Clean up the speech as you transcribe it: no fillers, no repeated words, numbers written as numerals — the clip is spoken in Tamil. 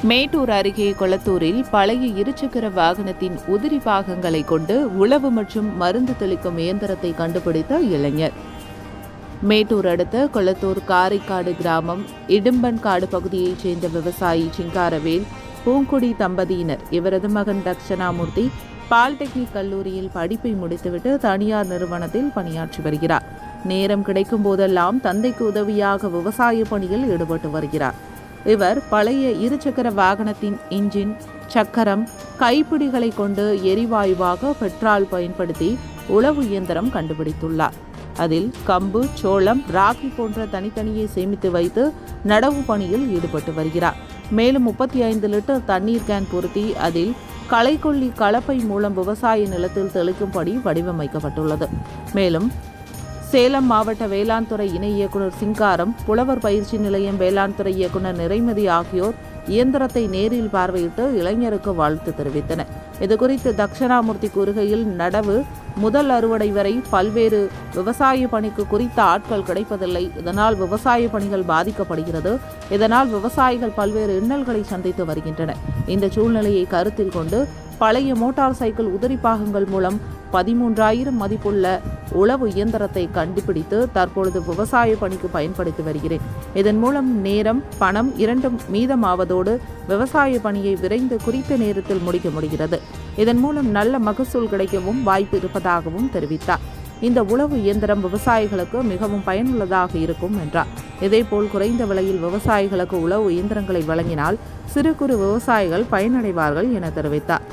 மேட்டூர் அருகே கொளத்தூரில் பழைய இருசக்கர வாகனத்தின் உதிரி பாகங்களை கொண்டு உழவு மற்றும் மருந்து தெளிக்கும் இயந்திரத்தை கண்டுபிடித்த இளைஞர். மேட்டூர் அடுத்த கொளத்தூர் காரைக்காடு கிராமம் இடும்பன்காடு பகுதியைச் சேர்ந்த விவசாயி சிங்காரவேல் பூங்குடி தம்பதியினர். இவரது மகன் தக்ஷணாமூர்த்தி பாலிடெக்னிக் கல்லூரியில் படிப்பை முடித்துவிட்டு தனியார் நிறுவனத்தில் பணியாற்றி வருகிறார். நேரம் கிடைக்கும் போதெல்லாம் தந்தைக்கு உதவியாக விவசாய பணியில் ஈடுபட்டு வருகிறார். இவர் பழைய இருசக்கர வாகனத்தின் இன்ஜின், சக்கரம், கைப்பிடிகளை கொண்டு எரிவாயுவாக பெட்ரோல் பயன்படுத்தி உழவு இயந்திரம் கண்டுபிடித்துள்ளார். அதில் கம்பு, சோளம், ராகி போன்ற தனித்தனியே சேமித்து வைத்து நடவு பணியில் ஈடுபட்டு வருகிறார். மேலும் 35 லிட்டர் தண்ணீர் கேன் பொருத்தி அதில் களைக்கொல்லி கலப்பை மூலம் விவசாய நிலத்தில் தெளிக்கும்படி வடிவமைக்கப்பட்டுள்ளது. மேலும் சேலம் மாவட்ட வேளாண் துறை இணை இயக்குநர் சிங்காரம், புலவர் பயிற்சி நிலையம் வேளாண் துறை இயக்குநர் நிறைமதி ஆகியோர் இயந்திரத்தை நேரில் பார்வையிட்டு இளைஞருக்கு வாழ்த்து தெரிவித்தனர். இதுகுறித்து தக்ஷணாமூர்த்தி கூறுகையில், நடவு முதல் அறுவடை வரை பல்வேறு விவசாய பணிக்கு குறித்த ஆட்கள் கிடைப்பதில்லை. இதனால் விவசாய பணிகள் பாதிக்கப்படுகிறது. இதனால் விவசாயிகள் பல்வேறு இன்னல்களை சந்தித்து வருகின்றனர். இந்த சூழ்நிலையை கருத்தில் கொண்டு பழைய மோட்டார் சைக்கிள் உதிரி பாகங்கள் மூலம் 13,000 மதிப்புள்ள உழவு இயந்திரத்தை கண்டுபிடித்து தற்பொழுது விவசாய பணிக்கு பயன்படுத்தி வருகிறேன். இதன் மூலம் நேரம், பணம் இரண்டும் மீதமாவதோடு விவசாய பணியை விரைந்து குறித்த நேரத்தில் முடிக்க முடிகிறது. இதன் மூலம் நல்ல மகசூல் கிடைக்கவும் வாய்ப்பு இருப்பதாகவும் தெரிவித்தார். இந்த உழவு இயந்திரம் விவசாயிகளுக்கு மிகவும் பயனுள்ளதாக இருக்கும் என்றார். இதேபோல் குறைந்த விலையில் விவசாயிகளுக்கு உழவு இயந்திரங்களை வழங்கினால் சிறு குறு விவசாயிகள் பயனடைவார்கள் என தெரிவித்தார்.